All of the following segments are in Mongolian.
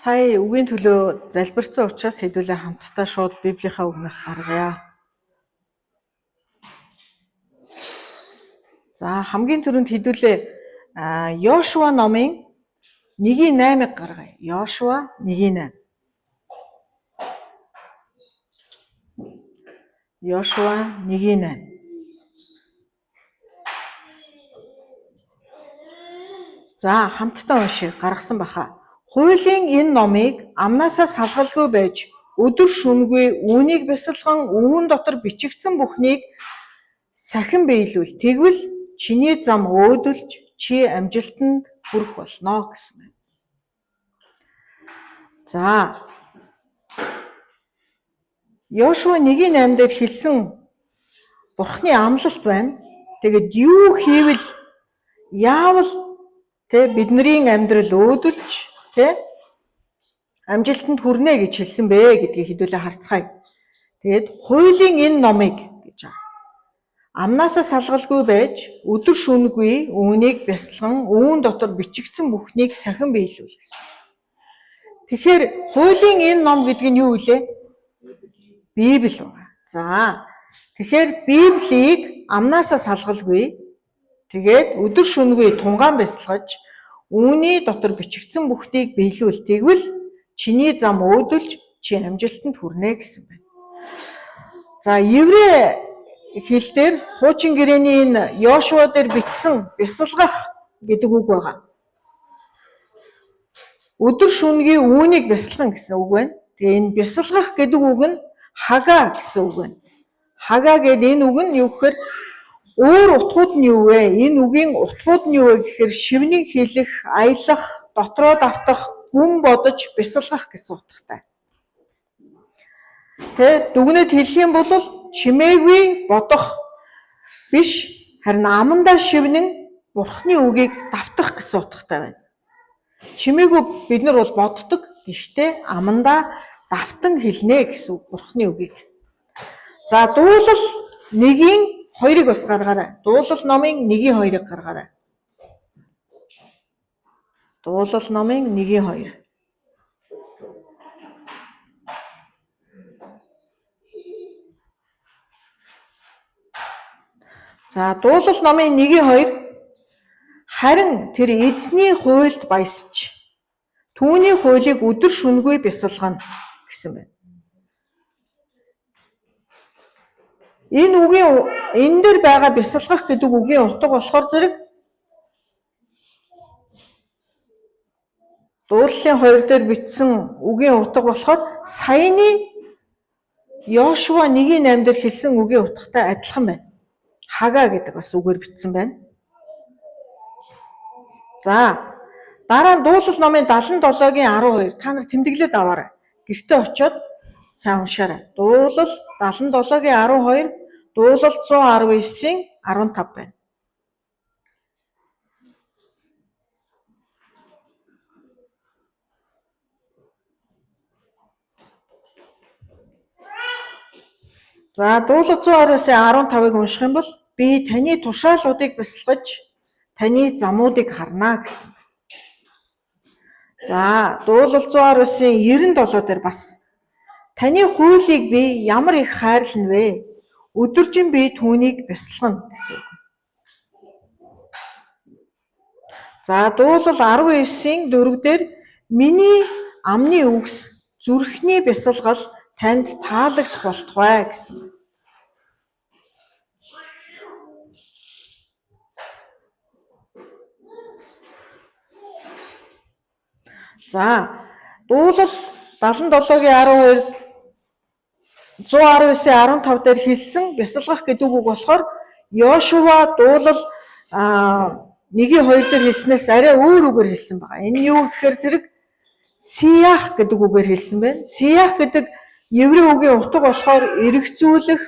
Сая үгийн төлөө залбирсан учраас хэдүүлээ хамтдаа шууд Библийнхаа үгнээс гаргая. За хамгийн түрүүнд хэдүүлээ Йошуа номын 1:8-ыг гаргая. Йошуа 1:8. Йошуа 1:8. За хамтдаа уншия гаргасан баха. Хуулийн энэ номыг амнаасаа салгалгүй байж өдөр шөнөгүй үүнийг бясалган үүн дотор бичигдсэн бүхнийг сахин биелүүл. Тэгвэл чиний зам өөдөлж чи амжилтанд хүрэх болно гэсэн байна. За Йошуа 1:8 дээр хэлсэн Бурхны амлалт байна. Тэгэд юу хийвэл яавал бидний амьдрал өөдөлж амжилтанд хүрнэ гэж хэлсэн бэ гэдгийг хэдүүлээ харцгаая. Тэгээд хуулийн энэ номыг гэж амнаасаа салгалгүй байж өдөр шөнөгүй үүнийг бясалган үүн дотор бичигдсэн бүхнийг сахин биелүүл гэсэн. Тэгэхээр хуулийн энэ ном гэдэг нь юу вэ? Библи байна. За тэгэхээр Библийг амнаасаа салгалгүй тэгээд өдөр шөнөгүй тунгаан бясалгаж үүний дотор бичигдсэн бүхнийг биелүүл. Тэгвэл чиний зам өөдөлж чи амжилтанд хүрнэ гэсэн байна. За еврей хэлээр хуучин гэрээний энэ Йошуа дээр бичсэн бясалгах гэдэг үг байгаа. Өдөр шөнөгийн үүнийг бясалган гэсэн үг байна. Тэгээ энэ бясалгах гэдэг үг нь хага гэсэн үг байна. Хага гэдэг энэ үг нь юу гэхээр өөр утгууд нь юу вэ? Энэ үгийн утгууд нь юу вэ гэхээр шивнийг хийлэх, аялах, дотроо давтах, гүн бодож бясалгах гэсэн утгатай. Тэгээд дүгнэлт хэлэх юм бол чимээгүй бодох биш, харин амандаа шивнэн Бурхны үгийг давтах гэсэн утгатай байна. Чимээгүй бид нар бол боддог, гэхдээ амандаа давтан хэлнэ гэсэн үг Бурхны үгийг. За дуулал 1:2-ыг бас гаргаарай. Дуулал номын 1:2-ыг гаргаарай. Дуулал номын 1:2. За дуулал номын 1:2 харин тэр эзний хуйлд баясч түүний хуулийг өдөр шөнөгүй бясалгана гэсэн байна. Энэ дээр байгаа бясалгах гэдэг үгийн утга болохоор зэрэг дуулалын 2 дээр бичсэн үгийн утга болохоор саяны Йошуа 1:8 дээр хэлсэн үгийн утгатай адилхан байна. Хага гэдэг бас үгээр бичсэн байна. За дараа нь дуулал номын 77-гийн 12 та нар тэмдэглээд аваарай. Гэртээ очиод сайн уншаарай. Дуулал 77-гийн 12, дуулал 119-ийн 15 байна. За дуулал 119-ийн 15-ыг унших юм бол би таны тушаалуудыг бясалгаж таны замуудыг харна гэсэн. За дуулал 119-ийн 97 дээр бас таны хуулийг би ямар их хайрлана вэ? Өдөржин би түүнийг бясалгана гэсэн үг. За дуулал 19-ийн 4 дээр миний амны үгс зүрхний бясалгал танд таалагдах болтугай гэсэн. За дуулал 77-гийн 12 119-ийн 15 дээр хэлсэн бясалгах гэдэг үг болохоор Йошуа дуулал 1:2 дээр хэлснээс арай өөр үгээр хэлсэн байгаа. Энэ юу гэхээр зэрэг сиях гэдэг үгээр хэлсэн байна. Сиях гэдэг еврей үгийн утга болохоор эргцүүлэх,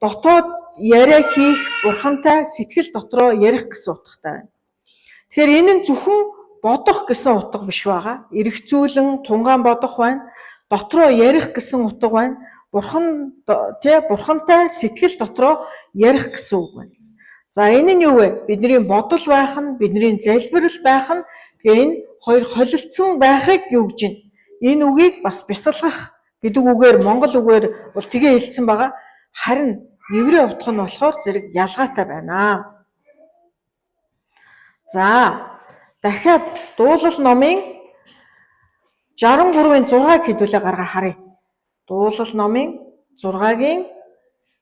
дотоод яриа хийх, бурхантай сэтгэл дотроо ярих гэсэн утгатай байна. Тэгэхээр энэ нь зөвхөн бодох гэсэн утга биш байгаа. Эргцүүлэн тунгаан бодох байна. Дотроо ярих гэсэн утга байна. Бурхантай сэтгэл дотроо ярих гэсэн үг байна. За энэ нь юу вэ? Бидний бодол байх нь, бидний залбирал байх нь тэгээ энэ хоёр холилдсон байхыг юу гэж байна? энэ үгийг бас бясалгах гэдэг үгээр монгол үгээр бол тгээ хэлсэн байгаа. Харин еврей утга нь болохоор зэрэг ялгаатай байна. За дахиад дуулал номын 63-ын 6-г хэдүүлээ гаргаа харъя. Дуулал номын 6-гийн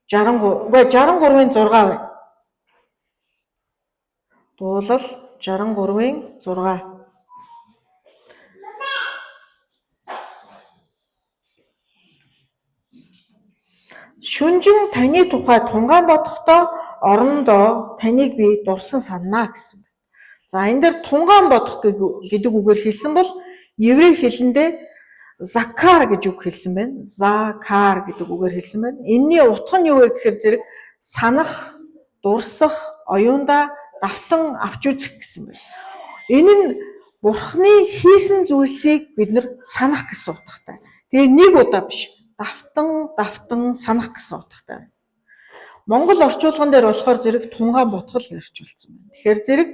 63-ын 6 байна. Дуулал 63-ын 6. Шүнжин таны тухай тунгаан бодохдоо орондоо таныг би дурсан саннаа гэсэн. За энэ дээр тунгаан бодох гэдэг үгээр хэлсэн бол еврей хэлэндээ закар гэж үг хэлсэн байна. Закар гэдэг үгээр хэлсэн байна. Энийний утга нь юу вэ гэхээр зэрэг санах, дурсах, оюундаа давтан авч үзэх гэсэн байна. Энэ нь Бурхны хийсэн зүйлсийг бид нар санах гэсэн утгатай. Тэгээ нэг удаа биш, давтан санах гэсэн утгатай байна. Монгол орчуулган дээр болохоор зэрэг тунгаан бодгол орчуулсан байна. Тэгэхээр зэрэг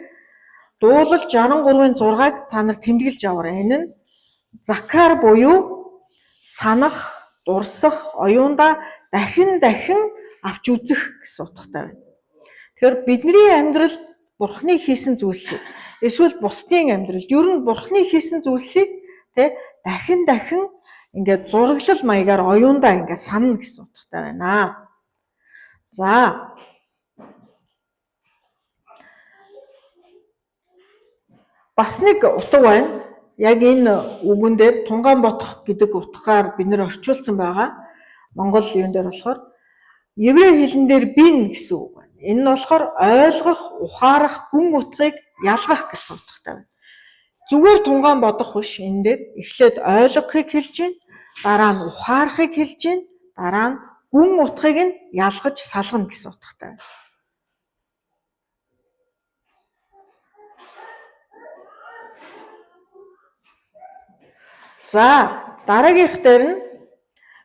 дуулал 63-ын 6-г та нар тэмдэглэж аваарай. Энэ нь закар буюу санах, дурсах, оюундаа дахин авч үзэх гэсэн утгатай байна. Тэгэхээр бидний амьдрал Бурхны хийсэн зүйлсийг эсвэл бусдын амьдрал ер нь Бурхны хийсэн зүйлсийг дахин ингээд зураглал маягаар оюундаа ингээд санана гэсэн утгатай байна. За бас нэг утга байна. Яг энэ үгэн дээр тунгаан бодох гэдэг утгаар бид нэр орчуулсан байгаа. Монгол юун дээр болохоор еврей хэлэн дээр бин гэсэн үг байна. Энэ нь болохоор ойлгох, ухаарах, гүн утгыг ялгах гэсэн утгатай байна. Зүгээр тунгаан бодох биш. Энэ дээр эхлээд ойлгохыг хэлж гин, дараа нь ухаарахыг хэлж гин, дараа нь гүн утгыг нь ялгаж салгана гэсэн утгатай байна. За дараагийнх дээр нь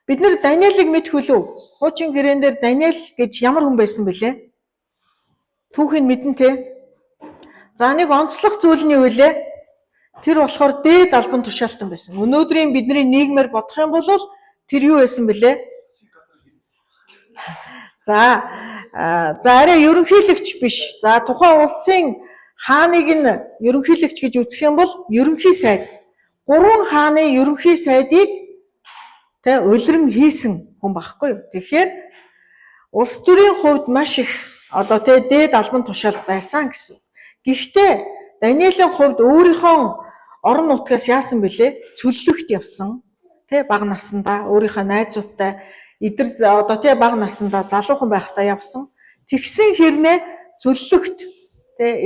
бид нар Даниэлийг мэдэх үлээ. Хуучин гэрээн дээр Даниэл гэж ямар хүн байсан бэлээ? Түүхийг мэдэн тэ. За нэг онцлог зүйл нь юу вэ? Тэр болохоор дээд албан тушаалтан байсан. Өнөөдрийн бидний нийгмээр бодох юм бол тэр юу байсан бэлээ? За арай ерөнхийлөгч биш. За тухайн улсын хааныг нь ерөнхийлөгч гэж үзэх юм бол ерөнхий сайд. 3 хааны ерөнхий сайдыг улиран хийсэн хүн багхгүй юу. Тэгэхээр улс төрийн хувьд маш их дээд албан тушаалт байсан гэсэн. Гэхдээ Даниэлийн хувьд өөрийнхөө орон нутгаас яасан бэлээ? Цөллөгт явсан. Бага насндаа өөрийнхөө найзуудтай бага насндаа залуухан байхдаа явсан. Тэгсэн хэрнээ цөллөгт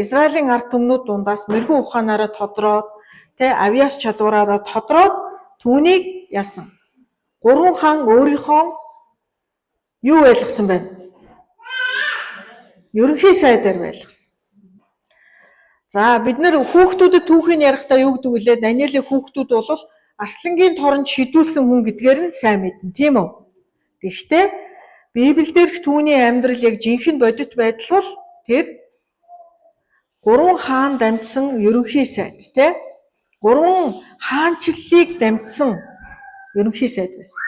Израилийн ард түмнүүд дундаас мэрэгэн ухаанаараа тодроод авиас чадвараараа тодроод түүнийг яасан. 3 хаан өөрийнхөө юу байлгасан байна? Ерөнхий сайдаар байлгасан. За бид нэр хүүхдүүдэд түүхийг ярихдаа юу гэдэг вүлээ? Даниэлийн хүүхдүүд бол арслангийн торонд шидүүлсэн хүн гэдгээр нь сайн мэднэ, тийм үү? Гэхдээ Библиэлд түүний амьдрал яг жинхэнэ бодит байдал бол тэр 3 хаан дамжсан ерөнхий сайд, 3 хаанчлалыг дамжсан ерөнхий сайд байсан.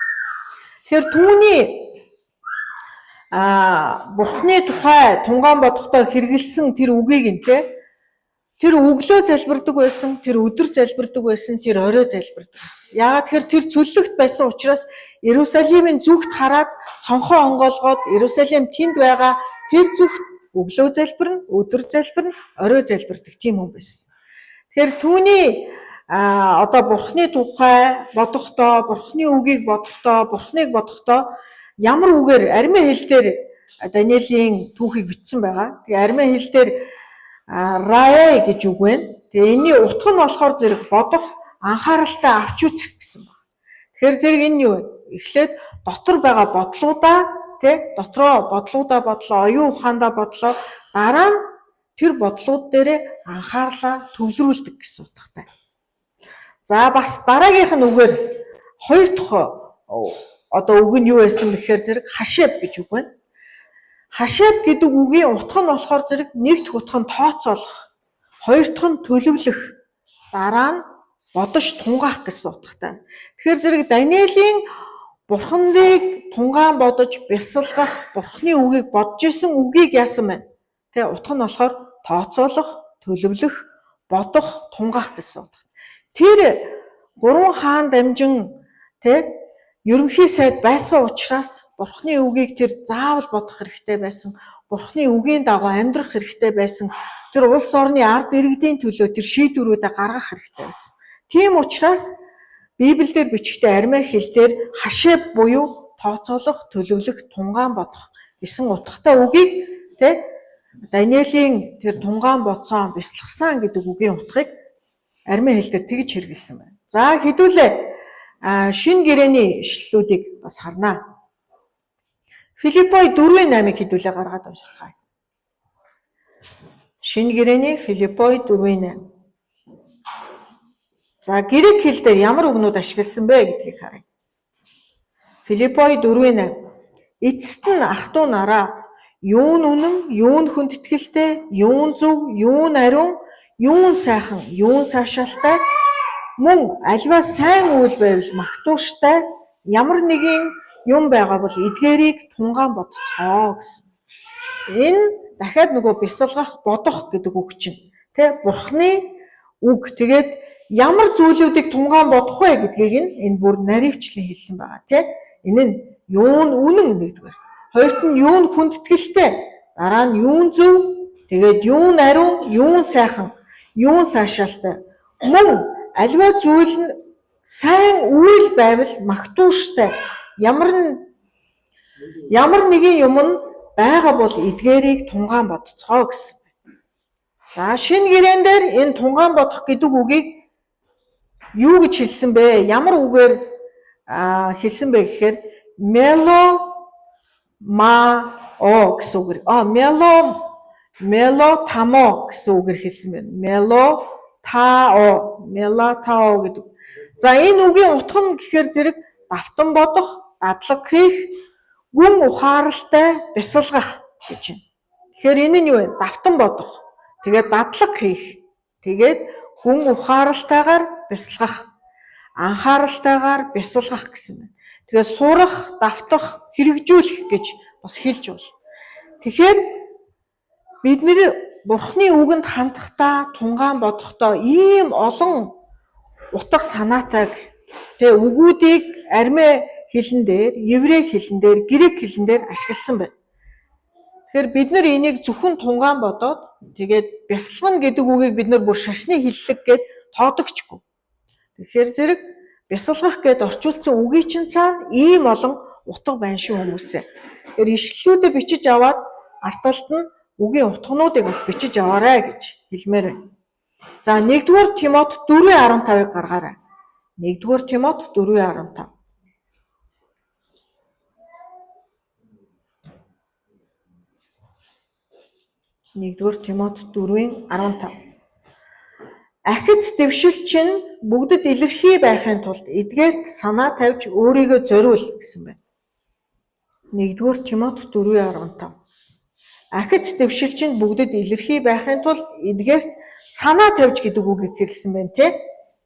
Тэгэхээр түүний Бурхны тухай тунгаан бодохдоо хэрэгэлсэн тэр үгийг нь тэр өглөө залбирдаг байсан, тэр өдөр залбирдаг байсан, тэр орой залбирдаг байсан. Яагаад тэгэхээр тэр цөллөгт байсан учраас Иерусалимын зүгт хараад цонхоо онгоолгоод Иерусалим тэнд байгаа тэр зүгт өглөө залбирна, өдөр залбирна, орой залбирдаг тийм хүн байсан. Тэгэхээр түүний Бурхны тухай бодохдоо, Бурхны үгийг бодохдоо, Бурхныг бодохдоо ямар үгээр аримын хэлээр Даниэлийн түүхийг бичсэн байгаа. Тэгээ аримын хэлээр рае гэж үг байна. Тэгээ энэний утга нь болохоор зэрэг бодох, анхааралтай авч үзэх гэсэн байна. Тэгэхээр зэрэг энэ юу вэ? Эхлээд дотор байгаа бодлуудаа, дотроо бодлуудаа бодлоо, оюун ухаандаа бодлоо, дараа нь тэр бодлууд дээрээ анхаарлаа төвлөрүүлдэг гэсэн утгатай. За бас дараагийнх нь үгээр 2 дахь үг нь юу байсан гэхээр зэрэг хашэб гэж үг байна. Хашэб гэдэг үгийн утга нь болохоор зэрэг нэг дахь утга нь тооцоолох, хоёр дахь нь төлөвлөх, дараа нь бодож тунгаах гэсэн утгатай. Тэгэхээр зэрэг Даниэлийн Бурханыг тунгаан бодож бясалгах, Бурханы үгийг бодж исэн үгийг яасан бэ? Тэ утга нь болохоор тооцоолох, төлөвлөх, бодох, тунгаах гэсэн утга. Тэр 3 хаан дамжин тэ ерөнхий сайд байсан учраас Бурханы үгийг тэр заавал бодох хэрэгтэй байсан. Бурханы үгийн дагуу амьдрах хэрэгтэй байсан. Тэр улс орны ард иргэдийн төлөө тэр шийдвэрүүдээ гаргах хэрэгтэй байсан. Тийм учраас Библиэлд бичигдээ арамей хэлээр хашэб буюу тооцоолох, төлөвлөх, тунгаан бодох гэсэн утгатай үгийг тэ Даниэлийн тэр тунгаан бодсон, бясалгасан гэдэг үгийн утгыг арамей хэлээр тэгж хэрэгэлсэн байна. За хэдүүлээ шинэ гэрээний ишлэлүүдийг бас харнаа. Филиппой 4:8-ыг хэдүүлээ гаргаад уншицгаая. Шинэ гэрээний Филиппой 4:8. За грек хэл дээр ямар үгнүүд ашигласан бэ гэдгийг харъя. Филиппой 4:8. Эцэст нь ах トゥ нараа юу нь үнэн, юу нь хүндэтгэлтэй, юу нь зөв, юу нь ариун, юу нь сайхан, юу нь сайшаалтай, мөн альва сайн үйл байвал магтууштай, ямар нэгэн юм байгаа бол эдгээрийг тунгаан бодцгоо гэсэн. Энэ дахиад нөгөө бясалгах, бодох гэдэг үг чинь. Тэ Бурханы үг. Тэгээд ямар зүйлүүдийг тунгаан бодох вэ гэдгийг энэ бүр наривчлан хэлсэн байгаа тийм. Энэ нь юу нь үнэн нэгдүгээр. Хоёрт нь юу нь хүндэтгэлтэй, дараа нь юу нь зөв, тэгээд юу нь ариун, юу нь сайхан, юу нь сайшаалтай. Мөн альва зүйл нь сайн үйл байвал магтууштай. Ямар нэгэн юм нь байгаа бол эдгээрийг тунгаан бодцгоо гэсэн. За шинэ гэрээн дээр энэ тунгаан бодох гэдэг үгийг юу гэж хэлсэн бэ? Ямар үгээр хэлсэн бэ гэхээр мело гэсэн үгээр. Мелотамо гэсэн үгээр хэлсэн байна. Мелотао гэдэг. За энэ үгийн утга нь гэхээр зэрэг давтан бодох, дадлаг хийх, гүн ухааралтай бясалгах гэж байна. Тэгэхээр энэ нь юу вэ? Давтан бодох. Тэгээд дадлаг хийх. Тэгээд гүн ухааралтайгаар бясалгах, анхааралтайгаар бясалгах гэсэн байна. Тэгээд сурах, давтах, хэрэгжүүлэх гэж бас хэлж байна. Тэгэхээр бид нэр Бурханы үгэнд хандахдаа, тунгаан бодохдоо ийм олон утга санаатайг тэг үгүүдийг арамей хэлэн дээр, еврей хэлэн дээр, грек хэлэн дээр ашигласан байна. Тэгэхээр бид нар энийг зөвхөн тунгаан бодоод тэгээд бясалгана гэдэг үгийг бид нар бүр шашны хиллэг гэд тоодогчгүй. Тэгэхээр зэрэг бясалгах гэд орчуулсан үгийн чинь цаана ийм олон утга байна шүү хүмүүсээ. Тэгэхээр ишлэлүүдэд бичиж аваад арталт нь үгийн утгануудыг бас бичиж аваарай гэж хэлмээр байна. За 1-р Тимот 4:15-ыг гаргаарай. 1-р Тимот 4:15. 1-р Тимот 4:15. Ахиц дэвшилч нь бүгдэд илэрхий байхын тулд эдгээрт санаа тавьж өөрийгөө зориул гэсэн байна. 1-р Тимот 4:15. Ахиц дэвшилч нь бүгдэд илэрхий байхын тулд эдгээрт санаа тавьж гэдэг үгийг хэлсэн байна тий.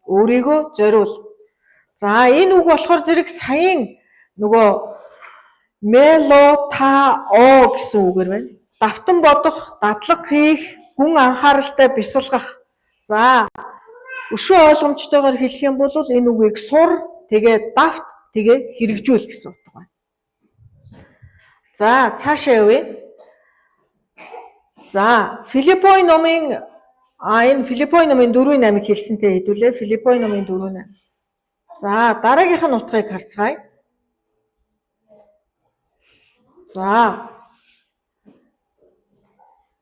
Өөрийгөө зориул. За энэ үг болохоор зэрэг саяын нөгөө мелотао гэсэн үгээр байна. Давтан бодох, дадлаг хийх, гүн анхааралтай бясалгах. За өшөө ойлгомжтойгоор хэлэх юм бол энэ үгийг сур, тэгээд давт, тэгээд хэрэгжүүл гэсэн утга байна. За цаашаа явъя. За Филиппой номын энэ Филиппой номын 4:8-ыг хэлсэнтэй хэдүүлээ. Филиппой номын 4:8. За дараагийнх нь утгыг харцгаая.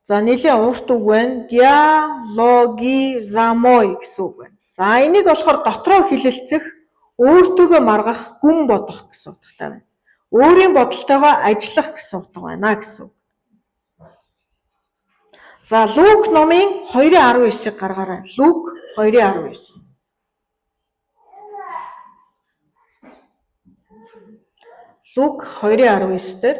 За нэлийн урт үг байна. Диалогизамой гэсэн үг байна. За энийг болохоор дотроо хэлэлцэх, өөртөөгөө маргах, гүн бодох гэсэн утгатай байна. Өөрийн бодолтойгоо ажиллах гэсэн утга байна гэсэн үг. За Лук номын 2:19-ыг гаргаарай. Лук 2:19. Лук 2:19 дээр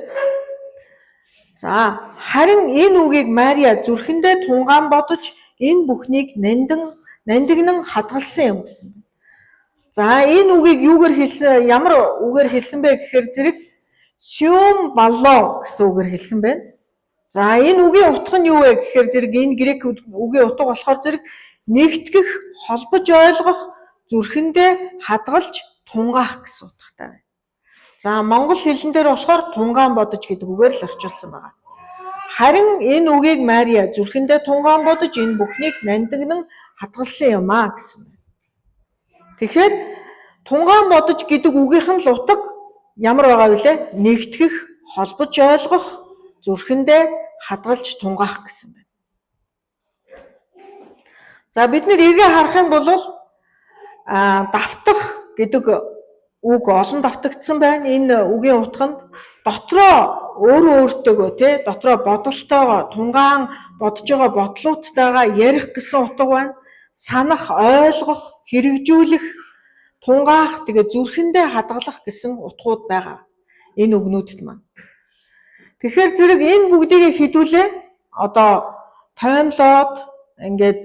за харин энэ үгийг Мария зүрхэндээ тунгаан бодож энэ бүхнийг нандин нандинг нь хадгалсан юм гэсэн. За энэ үгийг юугаар хэлсэн, ямар үгээр хэлсэн бэ гэхээр зэрэг сюм балло гэсэн үгээр хэлсэн байна. За энэ үгийн утга нь юу вэ гэхээр зэрэг энэ грек үгийн утга болохоор зэрэг нэгтгэх, холбож ойлгох, зүрхэндээ хадгалж тунгаах гэсэн утгатай байна. За монгол хэлэн дээр болохоор тунгаан бодож гэдэг үгээр л орчуулсан байна. Харин энэ үгийг Мария зүрхэндээ тунгаан бодож энэ бүхнийг нандинг нь хадгалсан юм аа гэсэн байна. Тэгэхээр тунгаан бодож гэдэг үгийнхэн л утга ямар байгаа вэ? Нэгтгэх, холбож ойлгох, зүрхэндээ хадгалж тунгаах гэсэн байна. За бид нэр эргээ харах юм бол давтах гэдэг үг олон давтагдсан байна. Энэ үгийн утга нь дотроо өөртөөгөө тий дотроо бодолтойгоо тунгаан бодож байгаа бодлооттойгоо ярих гэсэн утга байна. Санах, ойлгох, хэрэгжүүлэх, тунгаах, тэгээ зүрхэндээ хадгалах гэсэн утгууд байгаа. Энэ үгнүүдэд маань. Тэгэхээр зэрэг энэ бүгдийг хэдүүлээ одоо тоймлоод ингээд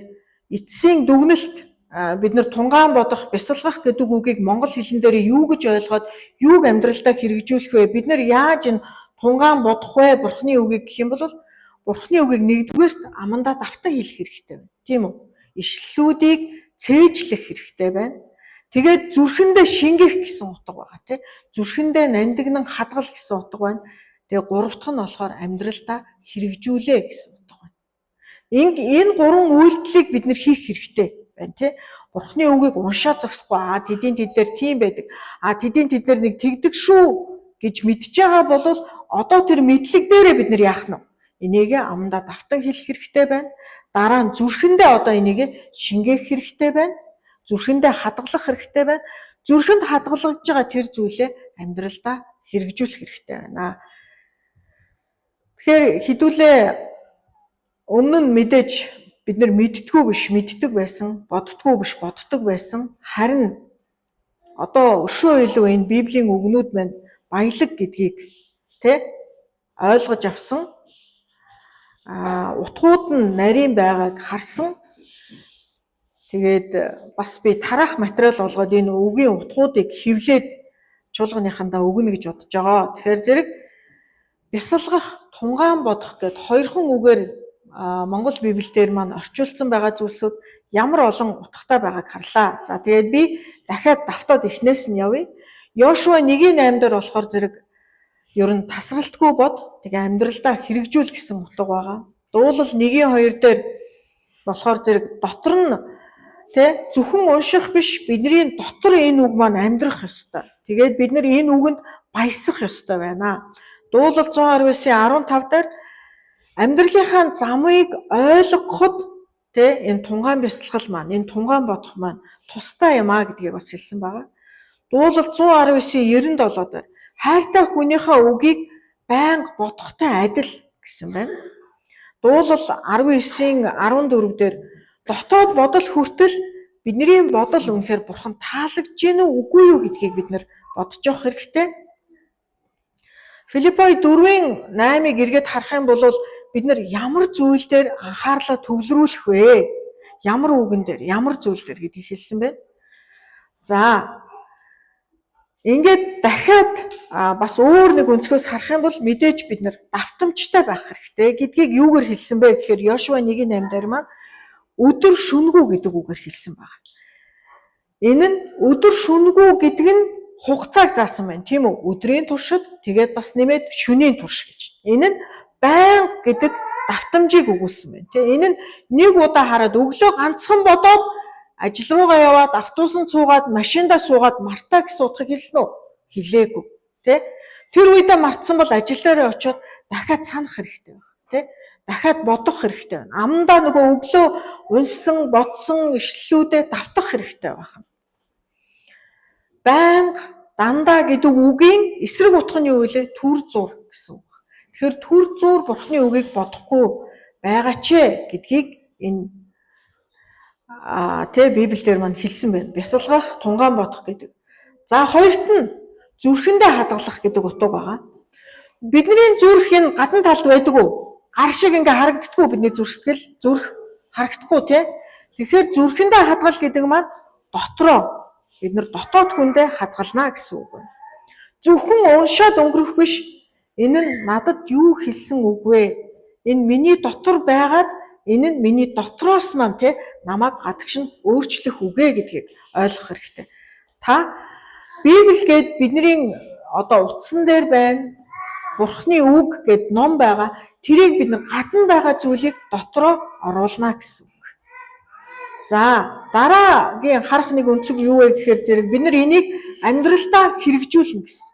эцсийн дүгнэлт бид нар тунгаан бодох, бясалгах гэдэг үгийг монгол хэлэн дээр юу гэж ойлгоод юуг амьдралдаа хэрэгжүүлэх вэ? Бид нар яаж энэ тунгаан бодох вэ? Бурхны үгийг гэх юм бол Бурхны үгийг нэгдүгээрт амандаа давтан хэлэх хэрэгтэй байна. Тийм үү? Ишлэлүүдийг цээжлэх хэрэгтэй байна. Тэгээд зүрхэндээ шингэх гэсэн утга байгаа тийм. Зүрхэндээ нандинг хадгал гэсэн утга байна. Тэгээ гурав дахь нь болохоор амьдралдаа хэрэгжүүлээ гэсэн утга байна. Энэ гурван үйлдэлийг бид нэр хийх хэрэгтэй байна тийм. Бурхны үгийг уншаад зогсохгүй тэдийн тэдээр тийм байдаг. Тэдийн тэдээр нэг тэгдэг шүү гэж мэдж байгаа бол одоо тэр мэдлэг дээрээ бид нэр яах нь вэ? Энийгээ амандаа давтан хэлэх хэрэгтэй байна. Дараа нь зүрхэндээ одоо энийг шингээх хэрэгтэй байна. Зүрхэндээ хадгалах хэрэгтэй байна. Зүрхэнд хадгалж байгаа тэр зүйлээ амьдралдаа хэрэгжүүлэх хэрэгтэй байна. Тэгэхээр хэдүүлээ өмнө нь мэдээж бид нар мэдтгүү биш мэддэг байсан, боддгүү биш боддог байсан. Харин одоо өшөө илүү энэ Библийн үгнүүд маань баялаг гэдгийг ойлгож авсан. Утгууд нь нарийн байгааг харсан. Тэгээд бас би тараах материал болгоод энэ үгийн утгуудыг хэвлээд чуулганыхандаа өгнө гэж бодож байгаа. Тэгэхээр зэрэг бясалгах, тунгаан бодох гэд хоёрхан үгээр Монгол Библиэлд маань орчуулсан байгаа зүйлсүүд ямар олон утгатай байгааг харлаа. За тэгээд би дахиад давтаад эхнээс нь явъя. Йошуа 1:8 дээр болохоор зэрэг ер нь тасралтгүй бод тэгээ амьдралдаа хэрэгжүүл гэсэн утга байгаа. Дуулал 1:2 дээр болохоор зэрэг дотор нь зөвхөн унших биш бидний дотор энэ үг маань амьдрах ёстой. Тэгээд бид нар энэ үгэнд баясах ёстой байна. Дуулал 119:15 дээр амьдралынхаа замыг ойлгоход энэ тунгаан бясалгал маань, энэ тунгаан бодох маань тустай юм гэдгийг бас хэлсэн байгаа. Дуулал 119:97 дээр хайртай хүнийхээ үгийг байнга бодохтой адил гэсэн байна. Дуулал 19:14 дээр дотоод бодол хүртэл бидний бодол үнэхээр бурхан таалагдж гэнэ үгүй юу гэдгийг бид нар бодож явах хэрэгтэй. Филиппой 4:8-ыг эргээд харах юм бол бид нар ямар зүйл дээр анхаарлаа төвлөрүүлэх вэ? Ямар үгэн дээр, ямар зүйл дээр гэдгийг хэлсэн байна. За ингээд дахиад бас өөр нэг өнцгөөс харах юм бол мэдээж бид нар давтамжтай байх хэрэгтэй гэдгийг юугаар хэлсэн бэ гэхээр Йошуа 1:8 дээр маань өдөр шүнгүү гэдэг үгээр хэлсэн байна. Энэ нь өдөр шүнгүү гэдэг нь хугацааг заасан байна, тийм үү? Өдрийн туршид тэгээд бас нэмээд шөнийн турш гэж. Энэ нь байнга гэдэг давтамжийг өгүүлсэн байна. Энэ нь нэг удаа хараад өглөө ганцхан бодоод ажил руугаа яваад автобусанд суугаад машиндаа суугаад мартаа гэсэн утгыг хэлсэн үү? Хэлээгүй. Тэр үедээ мартсан бол ажил дээрээ очиод дахиад санах хэрэгтэй байна. Дахиад бодох хэрэгтэй байна. Амандаа нөгөө өглөө унссан, бодсон ишлэлүүдэд давтах хэрэгтэй байна. Байнга, дандаа гэдэг үгийн эсрэг утга нь юу вэ? Түр зур гэсэн үг. Тэгэхээр түр зур Бурхны үгийг бодохгүй байгаач гэдгийг энэ Библиэлд маань хэлсэн байна. Бясалгах, тунгаан бодох гэдэг. За хоёрт нь зүрхэндээ хадгалах гэдэг утга байгаа. Бидний зүрх энэ гадна талд байдаг уу? Гар шиг ингээ харагддаггүй бидний зүрх харагдахгүй Тэгэхээр зүрхэндээ хадгал гэдэг маань дотроо бид нар дотоод хүндээ хадгална гэсэн үг байна. Зөвхөн уншаад өнгөрөх биш. Энэ нь надад юу хэлсэн үг вэ? Энэ миний дотор байгаад энэ нь миний дотроос маань намайг гадагш нь өөрчлөх үгэ гэдгийг ойлгох хэрэгтэй. Та Библи гээд бидний утсан дээр байна. Бурхны үг гэд ном байгаа. Тэрийг бид нар гадна байгаа зүйлийг дотроо оруулна гэсэн үг. За, дараагийн харах нэг өнцөг юу вэ гэхээр зэрэг бид нар энийг амьдралдаа хэрэгжүүлнэ гэсэн.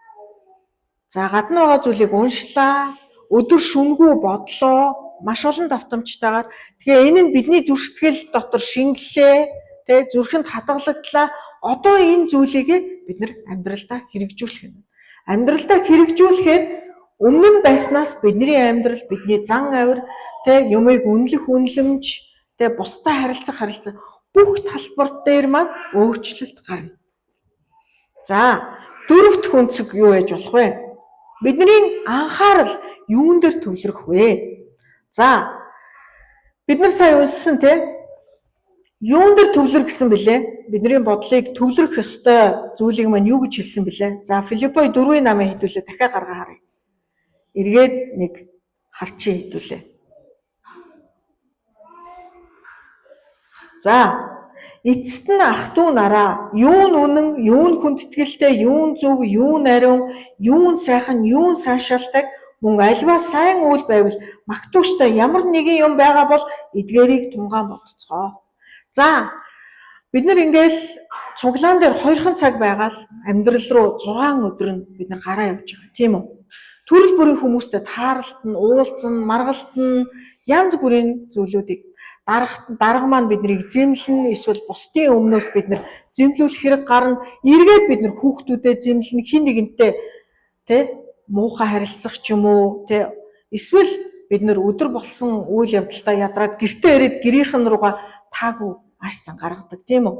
За, гадна байгаа зүйлийг уншлаа, өдөр шөнөгүй бодлоо, маш олон давтамжтайгаар. Тэгэхээр энэ нь бидний зүрх сэтгэл дотор шингэлээ, зүрхэнд хадгалагдлаа. Одоо энэ зүйлийг бид нар амьдралдаа хэрэгжүүлэх юм. Амьдралдаа хэрэгжүүлэхээр өмнө нь байснаас бидний амьдрал, бидний зан авир, юмыг үнэлэх үнэлэмж, бусдад харилцах бүх талбар дээр маань өөрчлөлт гарна. За, дөрөвт өнцөг юу байж болох вэ? Бидний анхаарал юун дээр төвлөрөх вэ? За, бид нар сая уншсан юун дээр төвлөр гэсэн бэлээ? Бидний бодлыг төвлөрөх ёстой зүйлийг маань юу гэж хэлсэн бэлээ? За, Филиппой 4:8 хэдүүлээ дахиад гаргаа харъя. Эргээд нэг харчийн хэдүүлээ. За, эцэст нь ах トゥ нараа юун үнэн, юун хүндэтгэлтэй, юун зөв, юун ариун, юун сайхан, юун сайшаалтай мөн альва сайн үйл байвал магтууштай ямар нэгэн юм байгаа бол эдгээрийг тунгаан бодцгоо. За, бид нар ингээл цуглаан дээр 2хан цаг байгаад амьдрал руу 6 өдөр нь бид нар гараа явж байгаа. Тийм үү? Төрөл бүрийн хүмүүстэй таарлтан, уулзсан, маргалтан янз бүрийн зүйлүүдийг дарга маань биднийг зэмлэн, эсвэл бусдын өмнөөс бид нар зэмлүүлэх хэрэг гарна. Эргээд бид нар хүүхдүүдэд зэмлэн, хин нэгэнтэй муухай харилцах ч юм уу, эсвэл бид нар өдөр болсон үйл явдалтай ядраад гэртээ ирээд гэрийнхэн руугаа таагүй маш зан гаргадаг, тийм үү?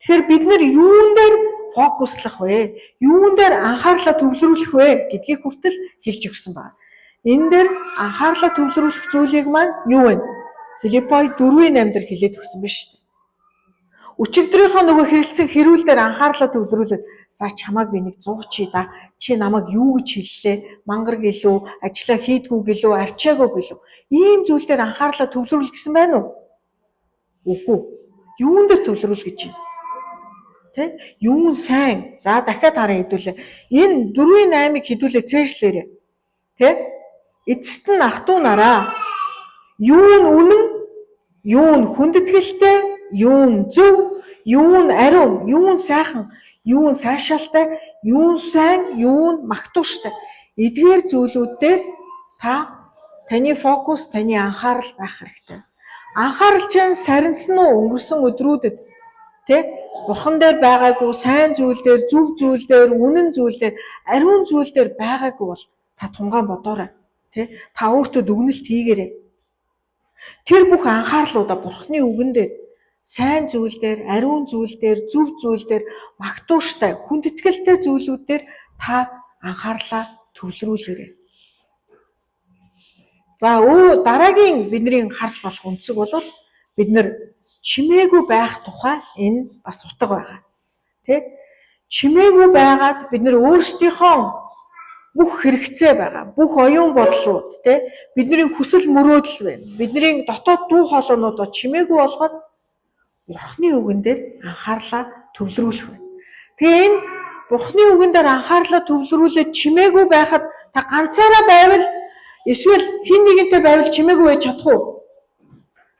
Тэгэхээр бид нар юун дээр фокуслах вэ? Юун дээр анхаарлаа төвлөрүүлэх вэ гэдгийг хүртэл хэлж өгсөн байна. Энэ дээр анхаарлаа төвлөрүүлэх зүйлийг маань юу вэ? Филиппой 4:8 дээр хэлээд өгсөн биз шүү дээ. Өчигдрийнхөө нөгөө хэрэлцэн хэрүүл дээр анхаарлаа төвлөрүүлээд за чамайг би нэг 100 чи да. Чи намайг юу гэж хэллээ? Мангар гэлөө, ажиллаа хийдгүү гэлөө, арчаагүй гэлөө. Ийм зүйл дээр анхаарлаа төвлөрүүл гэсэн байна уу? Үгүй. Юун дээр төвлөрүүл гэж юм? Юун сайн. За дахиад хараа хэдүүлээ. Энэ 4:8-ыг хэдүүлээ цээжлээрээ. Эцэст нь ах トゥ нараа юун үнэн, юун хүндэтгэлтэй, юун зөв, юун ариун, юун сайхан, юун сайшаалтай, юун сайн, юун магтууштай. Эдгээр зүйлүүд дээр таны фокус, таны анхаарал байх хэрэгтэй. Анхаарал чинь сарнсан уу өнгөрсөн өдрүүдэд Бурхан дээр байгаагүй, сайн зүйл дээр, зөв зүйл дээр, үнэн зүйл дээр, ариун зүйл дээр байгаагүй бол та тунгаан бодоорой. Та өөртөө дүгнэлт хийгээрэй. Тэр бүх анхаарлуудаа Бурханы үгэн дээр, сайн зүйл дээр, ариун зүйл дээр, зөв зүйл дээр, магтууштай, хүндэтгэлтэй зүйлүүд дээр та анхаарлаа төвлөрүүлээрэй. За, дараагийн бидний харж болох өнцөг бол бид нар чимээгүй байх тухай энэ бас утга байгаа. Чимээгүй байгаад бид нар өөрсдийнхөө бүх хэрэгцээ байгаа, бүх оюун бодлууд, бидний хүсэл мөрөөдөл байна. Бидний дотоод дуу хоолойнуудаа чимээгүй болгоод Бурханы үгэн дээр анхаарлаа төвлөрүүлэх байна. Тэгээ энэ Бурханы үгэн дээр анхаарлаа төвлөрүүлээд чимээгүй байхад та ганцаараа байвал эсвэл хин нэгэнтэй байвал чимээгүй байж чадах уу?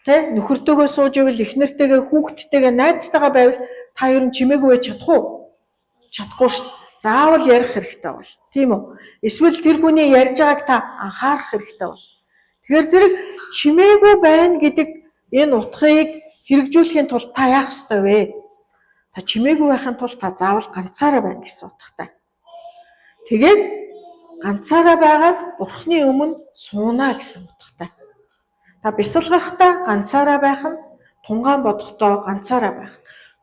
Нөхөртөөгөө сууж ивэл, эхнэртэйгээ, хүүхдтэйгээ, найзтайгаа байвал та ер нь чимээгүй байж чадах уу? Чадахгүй шүү дээ. Заавал ярих хэрэгтэй бол. Тийм үү? Эсвэл тэр хүний ярьж байгааг та анхаарах хэрэгтэй бол. Тэгэхээр зэрэг чимээгүй байна гэдэг энэ утгыг хэрэгжүүлэхийн тулд та яах ёстой вэ? Та чимээгүй байхын тулд та заавал ганцаараа байна гэсэн утгатай. Тэгээд ганцаараа байгаад Бурханы өмнө суунаа гэсэн утгатай. Та бясалгахдаа ганцаараа байх нь, тунгаан бодохдоо ганцаараа байх.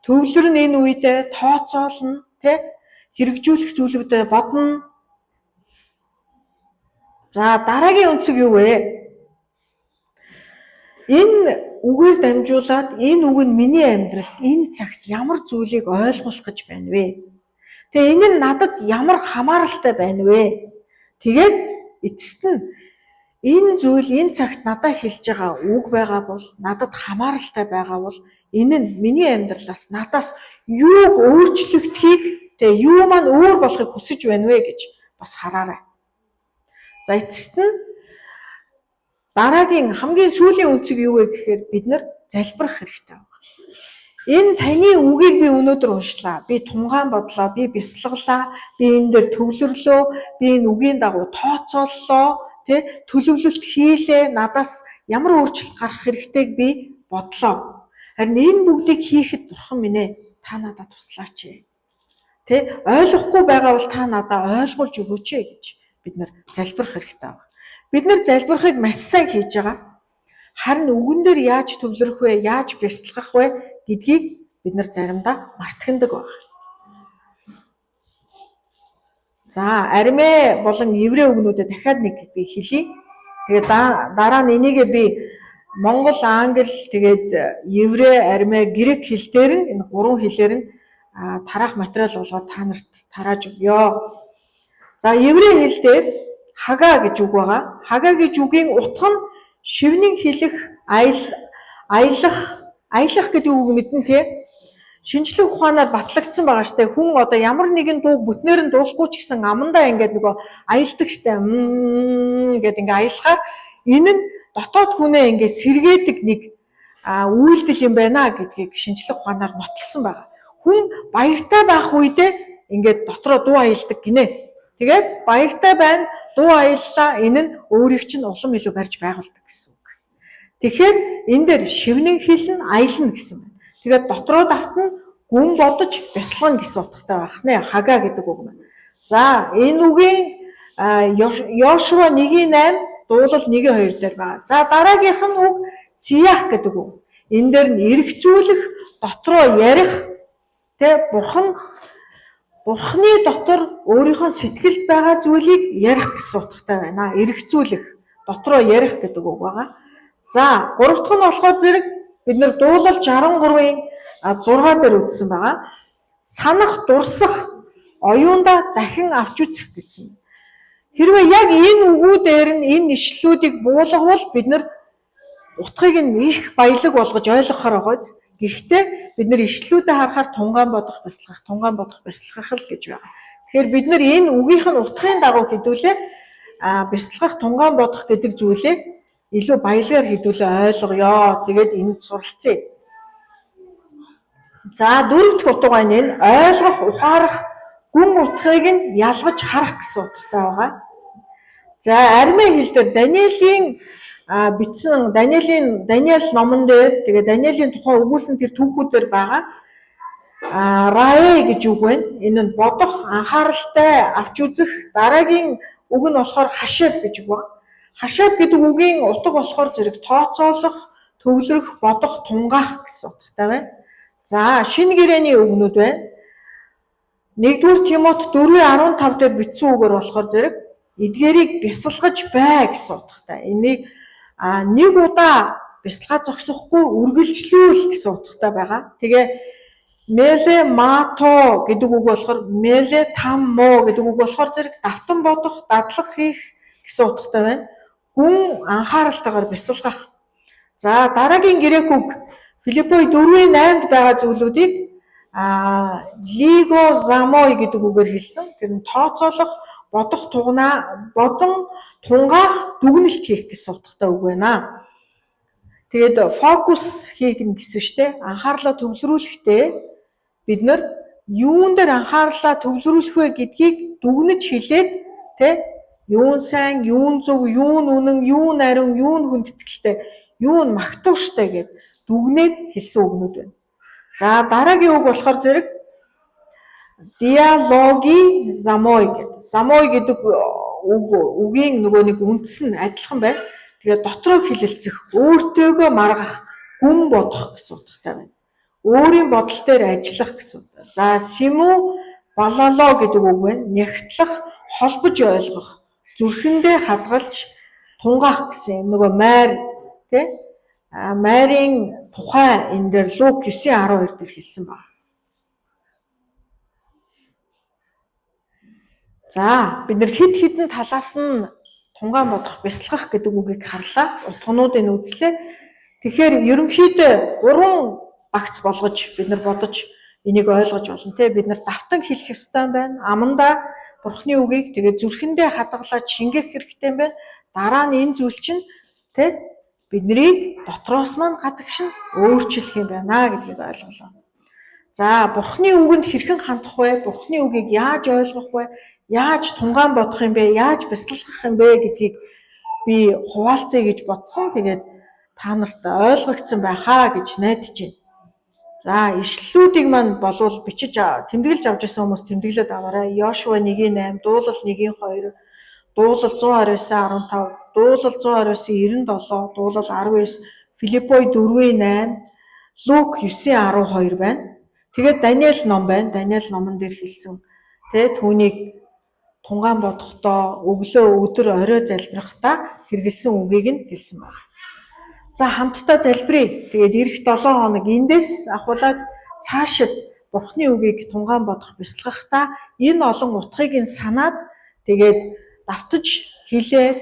Төвлөр нь энэ үедээ тооцоолно, хэрэгжүүлэх зүйлүүдэд бодно. За, дараагийн өнцөг юу вэ? Энэ үгээр дамжуулаад энэ үг нь миний амьдралд энэ цагт ямар зүйлийг ойлгуулах гэж байна вэ? Тэгээ энэ нь надад ямар хамааралтай байна вэ? Тэгээд эцэст нь энэ зүйл энэ цагт надад хэлж байгаа үг байгаа бол, надад хамааралтай байгаа бол энэ нь миний амьдралаас надаас юуг өөрчлөгдөхийг, тэгээ юу маань өөр болохыг хүсэж байна вэ гэж бас хараарай. За эцэст нь дараагийн хамгийн сүүлийн үнцэг юу вэ гэхээр бид нар залбирах хэрэгтэй байна. Энэ таны үгийг би өнөөдөр уншлаа. Би тунгаан бодлоо, би бясалгалаа, би энэ дээр төвлөрлөө, би энэ үгийн дагуу тооцооллоо, төлөвлөлт хийлээ, надаас ямар өөрчлөлт гарах хэрэгтэйг би бодлоо. Харин энэ бүгдийг хийхэд Бурхан минь ээ, та надад туслаач. Ойлгохгүй байгаа бол та надад ойлгуулж өгөөч гэж бид нар залбирах хэрэгтэй байна. Бид нар залбирахыг маш сайн хийж байгаа. Харин үгэн дээр яаж төвлөрөх вэ, яаж бясалгах вэ гэдгийг бид нар заримдаа мартахдаг байна. За, аримэ болон еврей үгнүүдэд дахиад нэг би хэлье. Тэгээд дараа нь энийг би монгол, англи, тэгээд еврей, аримэ, грек хэл дээр нь энэ гурван хэлээр нь тараах материал болгоод та нарт тарааж өгье. За, еврей хэл дээр хага гэж үг байгаа. Хага гэж үгийн утга нь шивнэн хэлэх, аялах гэдэг үг мэднэ тий. Шинжлэх ухаанаар батлагдсан байгаа штэ. Хүн одоо ямар нэгэн дууг бүтнээр нь дуулахгүй ч гэсэн амандаа ингээд нөгөө аялдаг штэ. Гэдэг ингээд аялахаар энэ нь дотоод хүнээ ингээд сэргээдэг нэг үйлдэл юм байна гэдгийг шинжлэх ухаанаар нотлсон байгаа. Хүн баяртай байх үедээ ингээд дотроо дуу аялдаг гинэ. Тэгээд баяртай байна, дуу аяллаа, энэ нь өөрийг чинь улам илүү барьж байгуулдаг гэсэн үг. Тэгэхээр энэ дээр шивнэн хэлнэ, аялна гэсэн байна. Тэгээд дотроо давтна, гүн бодож бясалгана гэсэн утгатай байх нэ. Хага гэдэг үг маань. За, энэ үгийн Йошуа 1:8, дуулал 1:2 дээр байгаа. За, дараагийнх нь үг сиях гэдэг үг. Энэ дээр нь эргцүүлэх, дотроо ярих, Бурхны дотор өөрийнхөө сэтгэлд байгаа зүйлийг ярих гэсэн утгатай байна. Эргцүүлэх, дотроо ярих гэдэг үг байгаа. За, гурав дахь нь болохоор зэрэг бид нэр дуулал 63-ийн 6 дээр үздсэн байгаа. Санах, дурсах, оюундаа дахин авч үзэх гэсэн. Хэрвээ яг энэ үгүүдээр нь энэ ишлүүдийг буулгавал бид нар утгыг нь их баялаг болгож ойлгохоор байгаа. Гэхдээ бид нар ишлүүдэд харахаар тунгаан бодох бясалгах л гэж байна. Тэгэхээр бид нар энэ үгийнх нь утгын дагуу хэдүүлээ бясалгах, тунгаан бодох гэдэг зүйлээ илүү баялагаар хэдүүлээ ойлгоё. Тэгээд энд суралцъя. За, дөрөв дэх утга нь энэ ойлгох, ухаарах, гүн утгыг нь ялгаж харах гэсэн утгатай байгаа. За, аримэ хэл дээр Даниэлийн бичсэн Даниэл номон дээр тэгээ Даниэлийн тухай өгүүлсэн тэр түүхүүдээр байгаа рае гэж үг байна. Энэ нь бодох, анхааралтай авч үзэх. Дараагийн үг нь болохоор хашааб гэж үг байна. Хашааб гэдэг үгийн утга болохоор зэрэг тооцоолох, төвлөрөх, бодох, тунгаах гэсэн утгатай байна. За, шинэ гэрээний үгнүүд байна. 1-р Тимот 4:15 дээр бичсэн үгээр болохоор зэрэг эдгээрийг бясалгаж бай гэсэн утгатай. Энийг нэг удаа бясалгаа зогсохгүй үргэлжлүүл гэсэн утгатай байгаа. Тэгээ меле мато гэдэг үг болохоор меле таммо гэдэг үг болохоор зэрэг давтан бодох, дадлах хийх гэсэн утгатай байна. Гүн анхааралтайгаар бясалгах. За, дараагийн грек үг Филиппой 4:8-д байгаа зүйлүүдийг лиго замой гэдэг үгээр хэлсэн. Тэр нь тооцоолох, бодох, тунгаах, дүгнэлт хийх гэсэн утгатай үг байна. Тэгээд фокус хийгнэ гэсэн штэ. Анхаарлаа төвлөрүүлэхдээ бид нар юун дээр анхаарлаа төвлөрүүлэх вэ гэдгийг дүгнэж хэлээд юун сайн, юун зөв, юун үнэн, юун ариун, юун хүндэтгэлтэй, юун магтууштай гэд дүгнээд хэлсэн үгнүүд байна. За, дараагийн үг болохоор зэрэг диалоги замой гэдэг. Замой гэдэг үгийн нөгөө нэг үндэс нь адилхан байна. Тэгээд дотроо хэлэлцэх, өөртөөгөө маргах, гүн бодох гэсэн утгатай байна. Өөрийн бодол дээр ажиллах гэсэн утгатай. За, симу балало гэдэг үг байна. Нягтлах, холбож ойлгох, зүрхэндээ хадгалж тунгаах гэсэн нөгөө майр Марийн тухай энэ дээр Лук 9:12 дээр хэлсэн байна. За бид нар хэд хэдэн талаас нь тунгаан бодох, бясалгах гэдэг үгийг харлаа. Утгануудыг үзлээ. Тэгэхээр ерөнхийдөө 3 багц болгож бид нар бодож энийг ойлгож болно те. Бид нар давтан хэлэх ёстой байна. Амандаа Бурхны үгийг тэгээд зүрхэндээ хадгалаад шингээх хэрэгтэй байна. Дараа нь энэ зүйл чинь те биднийг дотроос маань гадагшин өөрчлөх юм байна гэдгийг ойлголоо. За Бурхны үгэнд хэрхэн хандах вэ? Бурхны үгийг яаж ойлгох вэ? Яаж тунгаан бодох юм бэ? Яаж бясалгах юм бэ гэдгийг би хуваалцъя гэж бодсон. Тэгээд та нарт ойлгогдсон байхаа гэж найдаж байна. За ишлэлүүдийг маань болвол бичиж тэмдэглэж авч ирсэн хүмүүс тэмдэглээд аваарай. Йошуа 1:8, Дуулал 1:2, Дуулал 129:15, Дуулал 129:97, Дуулал 19, Филиппой 4:8, Лук 9:12 байна. Тэгээд Даниэл ном байна. Даниэл номон дээр хэлсэн. Тэгээд түүнийг тунгаан бодохдоо өглөө өдөр орой залбирахдаа хэрэгэлсэн үгийг нь хэлсэн байна. За хамтдаа залбирая. Тэгээд эх 7 хоног эндээс ахуулаад цаашид Бурхны үгийг тунгаан бодох бясалгахдаа энэ олон утгыг нь санаад тэгээд давтаж хэлээд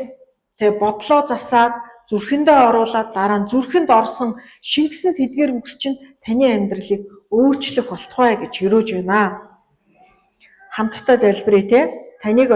тэгээд бодлоо засаад зүрхэндээ оруулаад дараа нь зүрхэнд орсон шингэсэн тэдгээр үгс чинь таны амьдралыг өөрчлөх болтугай гэж өрөөж байна. Хамтдаа залбирая те. Таныг